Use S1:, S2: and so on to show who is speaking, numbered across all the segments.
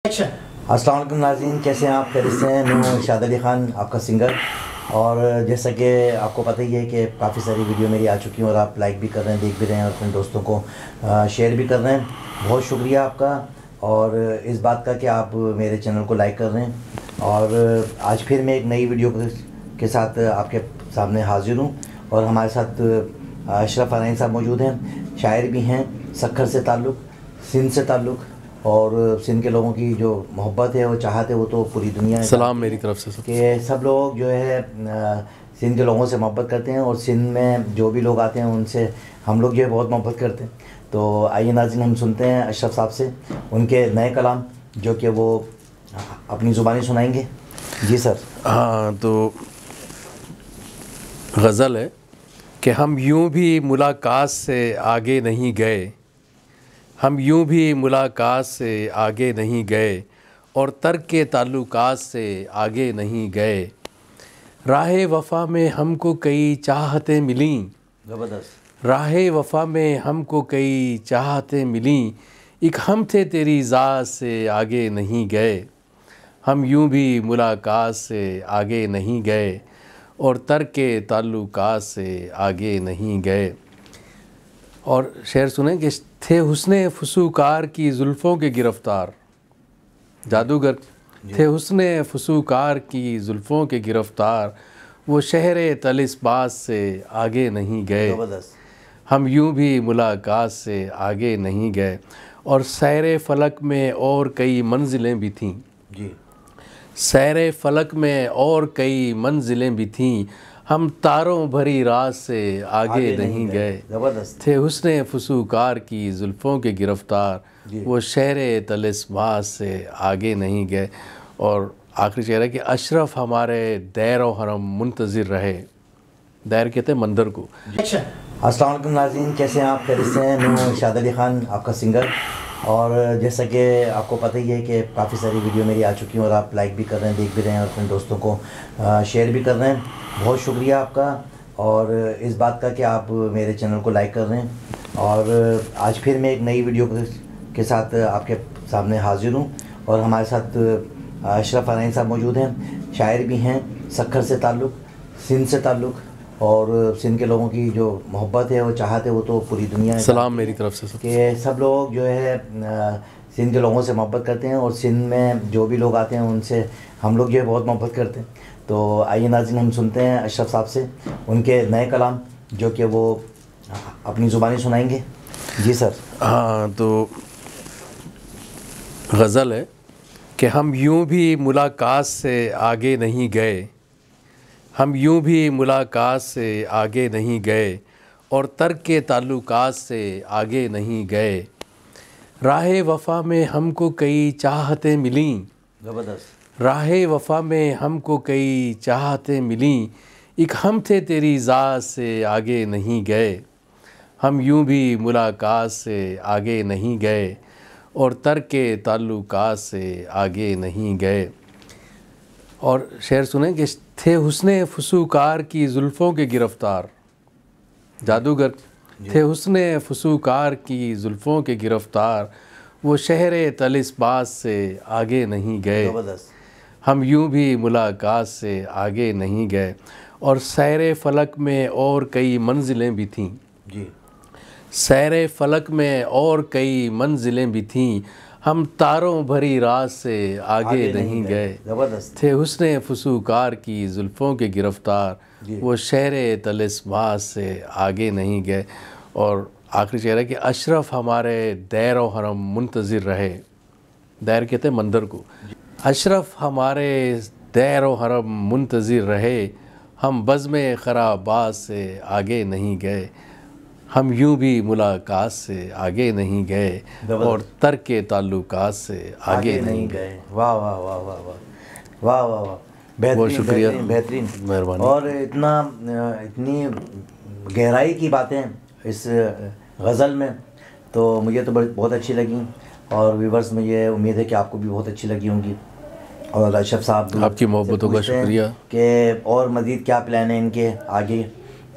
S1: अस्सलाम वालेकुम नाज़रीन, कैसे हैं आप? खैरियत से हैं? मैं हूं शाद अली ख़ान, आपका सिंगर। और जैसा कि आपको पता ही है कि काफ़ी सारी वीडियो मेरी आ चुकी हैं और आप लाइक भी कर रहे हैं, देख भी रहे हैं और अपने दोस्तों को शेयर भी कर रहे हैं। बहुत शुक्रिया आपका, और इस बात का कि आप मेरे चैनल को लाइक कर रहे हैं। और आज फिर मैं एक नई वीडियो के साथ आपके सामने हाज़िर हूँ। और हमारे साथ अशरफ हरैनी साहब मौजूद हैं, शायर भी हैं, सक्खर से ताल्लुक़, सिंध से ताल्लुक़, और सिंध के लोगों की जो मोहब्बत है, वो चाहत है, वो तो पूरी दुनिया है।
S2: सलाम मेरी तरफ से
S1: कि सब लोग जो है सिंध के लोगों से मोहब्बत करते हैं, और सिंध में जो भी लोग आते हैं उनसे हम लोग जो है बहुत मोहब्बत करते हैं। तो आइए नाज़रीन, हम सुनते हैं अशरफ साहब से उनके नए कलाम, जो कि वो अपनी ज़ुबानी सुनाएंगे। जी सर।
S2: हाँ, तो गज़ल है कि हम यूं भी मुलाकात से आगे नहीं गए, हम यूं भी मुलाकात से आगे नहीं गए, और तर्क ताल्लुकात से आगे नहीं गए। राह वफ़ा में हमको कई चाहतें मिलीं,
S1: ज़बरदस्त।
S2: राह वफ़ा में हमको कई चाहतें मिलीं, एक हम थे तेरी ज़ात से आगे नहीं गए। हम यूं भी मुलाकात से आगे नहीं गए, और तर्क ताल्लुकात से आगे नहीं गए। और शेर सुने कि थे हुस्ने फसूकार की जुल्फ़ों के गिरफ़्तार, जादूगर थे हुस्ने फसूकार की जुल्फ़ों के गिरफ़्तार, वो शहर तलिस्बास से आगे नहीं गए। हम यूं भी मुलाकात से आगे नहीं गए, और सैर फ़लक में और कई मंजिलें भी थीं
S1: जी,
S2: सैर फ़लक में और कई मंजिलें भी थीं, हम तारों भरी रात से आगे नहीं गए।
S1: ज़बरदस्त।
S2: थे हुस्ने फसूकार की जुल्फ़ों के गिरफ़्तार, वो शहर तलिस्बास से आगे नहीं गए। और आखिरी शेर है कि अशरफ हमारे दैर व हरम मुंतज़िर रहे। दैर कहते हैं मंदिर को।
S1: अस्सलाम वालेकुम नाज़रीन, कैसे हैं आप? खैरियत से हैं? मैं हूं शाद अली ख़ान, आपका सिंगर। और जैसा कि आपको पता ही है कि काफ़ी सारी वीडियो मेरी आ चुकी हैं और आप लाइक भी कर रहे हैं, देख भी रहे हैं और अपने दोस्तों को शेयर भी कर रहे हैं। बहुत शुक्रिया आपका, और इस बात का कि आप मेरे चैनल को लाइक कर रहे हैं। और आज फिर मैं एक नई वीडियो के साथ आपके सामने हाज़िर हूँ। और हमारे साथ अशरफ हरैनी साहब मौजूद हैं, शायर भी हैं, सक्खर से ताल्लुक़, सिंध से ताल्लुक़, और सिंध के लोगों की जो मोहब्बत है, वो चाहत है, वो तो पूरी दुनिया है।
S2: सलाम मेरी तरफ से
S1: कि सब लोग जो है सिंध के लोगों से मोहब्बत करते हैं, और सिंध में जो भी लोग आते हैं उनसे हम लोग जो है बहुत मोहब्बत करते हैं। तो आइए नाज़रीन, हम सुनते हैं अशरफ साहब से उनके नए कलाम, जो कि वो अपनी ज़ुबानी सुनाएंगे। जी सर।
S2: हाँ, तो गज़ल है कि हम यूं भी मुलाकात से आगे नहीं गए, हम यूं भी मुलाकात से आगे नहीं गए, और तर्क ताल्लुकात से आगे नहीं गए। राह वफ़ा में हमको कई चाहतें मिलीं,
S1: ज़बरदस्त।
S2: राह वफ़ा में हमको कई चाहतें मिलीं, एक हम थे तेरी ज़ात से आगे नहीं गए। हम यूं भी मुलाकात से आगे नहीं गए, और तर्क ताल्लुकात से आगे नहीं गए। और शेर सुने कि थे हुस्ने फसूकार की जुल्फ़ों के गिरफ़्तार, जादूगर थे हुस्ने फसूकार की जुल्फ़ों के गिरफ़्तार, वो शहर तलिस्बास से आगे नहीं गए। हम यूं भी मुलाकात से आगे नहीं गए, और सैर फ़लक में और कई मंजिलें भी थीं
S1: जी,
S2: सैर फ़लक में और कई मंजिलें भी थीं, हम तारों भरी रात से आगे नहीं गए।
S1: ज़बरदस्त।
S2: थे हुस्ने फसूकार की जुल्फ़ों के गिरफ़्तार, वो शहर तलिस्बास से आगे नहीं गए। और आखिरी शेर है कि अशरफ हमारे दैर व हरम मुंतज़िर रहे। दैर कहते हैं मंदिर को। अशरफ हमारे दैर व हरम मुंतज़िर रहे, हम बज़्म ख़राबात से आगे नहीं गए। हम यूं भी मुलाकात से आगे नहीं गए, और तर्क ताल्लुकात से आगे नहीं गए।
S1: वाह वाह वाह वाह वाह वाह वाह वाह,
S2: बहुत
S1: बेहतरीन
S2: शुक्रिया,
S1: बेहतरीन,
S2: मेहरबानी।
S1: और इतनी गहराई की बातें इस गज़ल में, तो मुझे तो बहुत अच्छी लगी। और व्यूवर्स, मुझे उम्मीद है कि आपको भी बहुत अच्छी लगी होंगी। और अशरफ साहब,
S2: आपकी मोहब्बतों का शुक्रिया।
S1: कि और मज़ीद क्या प्लान है इनके आगे,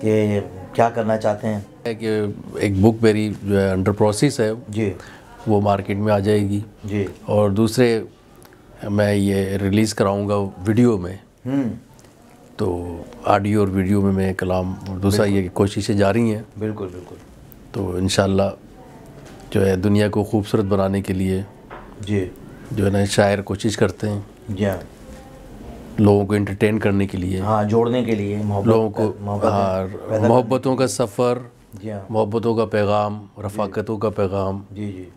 S1: कि क्या करना चाहते हैं?
S2: कि एक बुक मेरी जो है अंडर प्रोसेस है
S1: जी,
S2: वो मार्केट में आ जाएगी
S1: जी,
S2: और दूसरे मैं ये रिलीज़ कराऊंगा वीडियो में, तो ऑडियो और वीडियो में मैं कलाम, और दूसरा ये कोशिशें जारी हैं।
S1: बिल्कुल बिल्कुल।
S2: तो इंशाल्लाह जो है दुनिया को खूबसूरत बनाने के लिए
S1: जी
S2: जो है ना शायर कोशिश करते हैं,
S1: जी हाँ,
S2: लोगों को एंटरटेन करने के लिए,
S1: हाँ जोड़ने के लिए,
S2: लोगों को, हाँ, मोहब्बतों का सफ़र,
S1: जी हाँ,
S2: मोहब्बतों का पैगाम, रफ़ाकतों का पैगाम,
S1: जी जी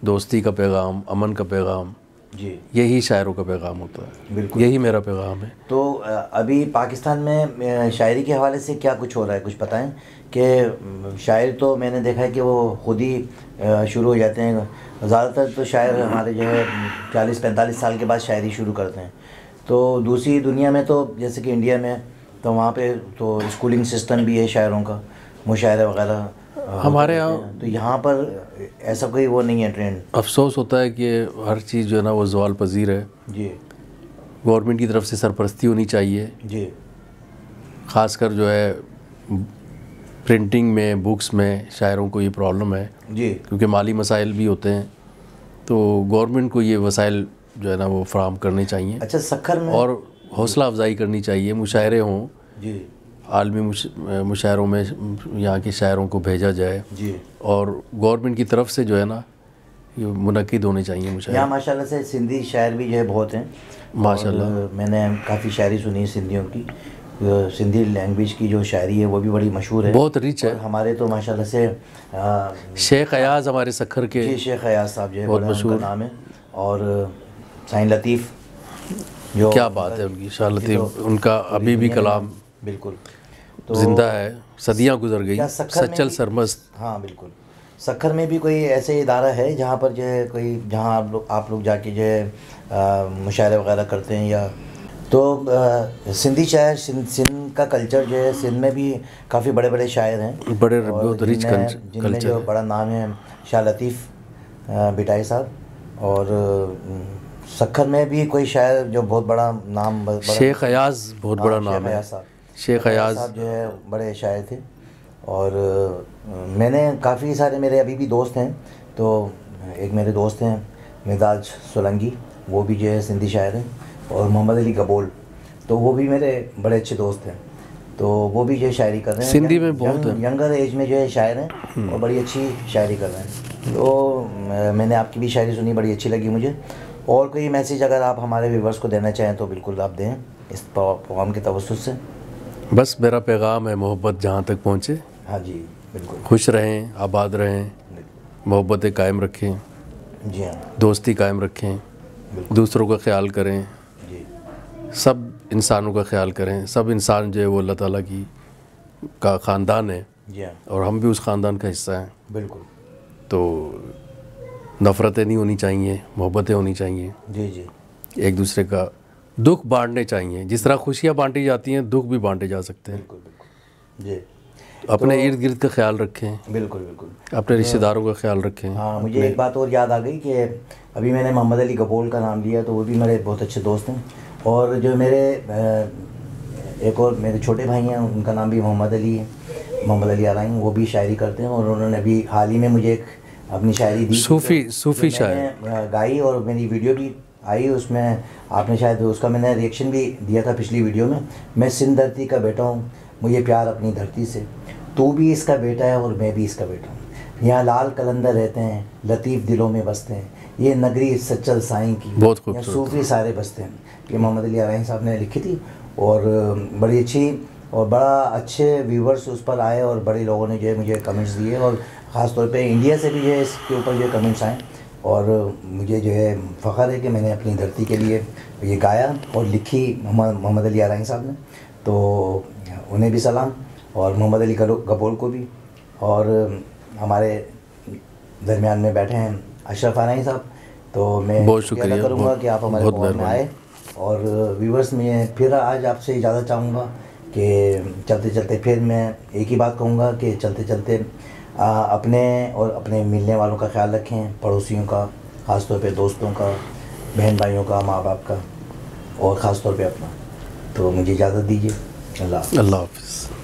S2: दोस्ती का पैगाम, अमन का पैगाम,
S1: जी,
S2: यही शायरों का पैगाम होता है।
S1: बिल्कुल।
S2: यही मेरा पैगाम है।
S1: तो अभी पाकिस्तान में शायरी के हवाले से क्या कुछ हो रहा है, कुछ बताएं? कि शायर तो मैंने देखा है कि वो खुद ही शुरू हो जाते हैं। ज़्यादातर तो शायर हमारे जो है 40-45 साल के बाद शायरी शुरू करते हैं। तो दूसरी दुनिया में तो जैसे कि इंडिया में, तो वहाँ पे तो स्कूलिंग सिस्टम भी है शायरों का, मुशायरे वगैरह।
S2: हमारे यहाँ
S1: तो यहाँ पर ऐसा कोई वो नहीं है ट्रेंड।
S2: अफसोस होता है कि हर चीज़ जो है ना वो ज़वाल पजीर है।
S1: जी,
S2: गवर्नमेंट की तरफ से सरपरस्ती होनी चाहिए।
S1: जी,
S2: ख़ासकर जो है प्रिंटिंग में, बुक्स में शायरों को ये प्रॉब्लम है,
S1: जी,
S2: क्योंकि माली मसाइल भी होते हैं। तो गवर्नमेंट को ये वसाइल जो है ना वो फ्राहम करने चाहिए।
S1: अच्छा, सक्खर में
S2: और हौसला अफजाई करनी चाहिए, मुशायरे हों,
S1: जी,
S2: आलमी मुशायरों में यहाँ के शायरों को भेजा जाए,
S1: जी।
S2: और गवर्नमेंट की तरफ से जो है ना ये मुनक्किद होने चाहिए मुशायरे।
S1: यहाँ माशाल्लाह से सिंधी शायर भी जो है बहुत हैं
S2: माशाल्लाह।
S1: और मैंने काफ़ी शायरी सुनी है सिंधियों की। सिंधी लैंग्वेज की जो शायरी है वो भी बड़ी मशहूर है,
S2: बहुत रिच है।
S1: और हमारे तो माशाल्लाह से
S2: शेख अयाज़ हमारे सक्खर के
S1: जी, शेख अयाज़ साहब जो है
S2: बहुत
S1: बड़ा उनका
S2: मशहूर
S1: नाम है। और साईं लतीफ़, जो
S2: क्या बात है उनकी, शाह लतीफ़, उनका अभी भी कलाम
S1: बिल्कुल
S2: जिंदा है, सदियाँ गुजर गई।
S1: क्या सक्खर में
S2: सच्चल
S1: भी-
S2: सरमस्त।
S1: हाँ बिल्कुल। सक्खर में भी कोई ऐसे इदारा है जहाँ पर जो है कोई, जहाँ आप लोग जाके जो है मुशायरे वगैरह करते हैं? या तो सिंधी शायर, सिंध का कल्चर जो है, सिंध में भी काफ़ी बड़े बड़े शायर हैं,
S2: बड़े
S1: और
S2: बहुत रिच
S1: जिनमें
S2: कल्चर
S1: जो
S2: है।
S1: बड़ा नाम है शाह लतीफ़ बिटाई साहब। और सक्खर में भी कोई शायर जो बहुत बड़ा नाम,
S2: शेख अयाज़ बहुत बड़ा नाम है। शेख अयाज़
S1: साहब जो है बड़े शायर थे। और मैंने काफ़ी सारे, मेरे अभी भी दोस्त हैं, तो एक मेरे दोस्त हैं मिजाज सोलंकी, वो भी जो है सिंधी शायर हैं, और मोहम्मद अली गबोल, तो वो भी मेरे बड़े अच्छे दोस्त हैं। तो वो भी जो है शायरी कर रहे हैं,
S2: सिंधी में बहुत है।
S1: यंगर एज में जो है शायर हैं और बड़ी अच्छी शायरी कर रहे हैं। तो मैंने आपकी भी शायरी सुनी, बड़ी अच्छी लगी मुझे। और कोई मैसेज अगर आप हमारे व्यूवर्स को देना चाहें तो बिल्कुल आप दें इस प्रोग्राम के तवस्सुस से।
S2: बस मेरा पैगाम है, मोहब्बत जहाँ तक पहुँचे,
S1: हाँ जी बिल्कुल।
S2: खुश रहें, आबाद रहें, मोहब्बतें कायम रखें,
S1: जी हाँ
S2: दोस्ती कायम रखें, दूसरों का ख्याल करें,
S1: जी,
S2: सब इंसानों का ख्याल करें। सब इंसान जो है वो अल्लाह ताला की का ख़ानदान है,
S1: जी हाँ
S2: और हम भी उस ख़ानदान का हिस्सा हैं।
S1: बिल्कुल।
S2: तो नफ़रतें नहीं होनी चाहिए, मोहब्बतें होनी चाहिए,
S1: जी जी,
S2: एक दूसरे का दुख बांटने चाहिए। जिस तरह खुशियाँ बांटी जाती हैं, दुख भी बांटे जा सकते हैं।
S1: बिल्कुल बिल्कुल जी,
S2: अपने इर्द गिर्द का ख्याल रखें,
S1: बिल्कुल बिल्कुल।
S2: अपने रिश्तेदारों का ख्याल रखें।
S1: हाँ, मुझे एक बात और याद आ गई कि अभी मैंने मोहम्मद अली गबोल का नाम लिया, तो वो भी मेरे बहुत अच्छे दोस्त हैं। और जो मेरे एक और मेरे छोटे भाई हैं, उनका नाम भी मोहम्मद अली है, मोहम्मद अली आलाइन, वो भी शायरी करते हैं। और उन्होंने अभी हाल ही में मुझे एक अपनी शायरी दी,
S2: सूफ़ी शायर
S1: गाई, और मेरी वीडियो भी आई उसमें। आपने शायद उसका मैंने रिएक्शन भी दिया था पिछली वीडियो में। मैं सिंध धरती का बेटा हूँ, मुझे प्यार अपनी धरती से, तू भी इसका बेटा है और मैं भी इसका बेटा हूँ। यहाँ लाल कलंदर रहते हैं, लतीफ़ दिलों में बसते हैं, ये नगरी सच्चल साईं की,
S2: बहुत
S1: यहाँ
S2: खूबसूरत।
S1: सूफ़ी सारे बसते हैं। ये मोहम्मद अली आलाइन साहब ने लिखी थी, और बड़ी अच्छी, और बड़ा अच्छे व्यूवर्स उस पर आए, और बड़े लोगों ने जो है मुझे कमेंट्स दिए, और ख़ास तौर पे इंडिया से भी जो है इसके ऊपर जो है कमेंट्स आए। और मुझे जो है फ़ख्र है कि मैंने अपनी धरती के लिए ये गाया और लिखी मोहम्मद अली आलाइन साहब ने, तो उन्हें भी सलाम, और मोहम्मद अली गबोल को भी। और हमारे दरमियान में बैठे हैं अशरफ आनाई साहब, तो मैं
S2: बहुत शुक्रिया
S1: करूँगा कि आप हमारे प्रोग्राम में आए। और व्यूवर्स, मैं फिर आज आपसे इजाज़त चाहूँगा कि चलते चलते फिर मैं एक ही बात कहूँगा कि चलते चलते अपने और अपने मिलने वालों का ख्याल रखें, पड़ोसियों का, ख़ास तौर पे दोस्तों का, बहन भाइयों का, माँ बाप का, और ख़ास तौर पे अपना। तो मुझे इजाज़त दीजिए। अल्लाह हाफ़िज़।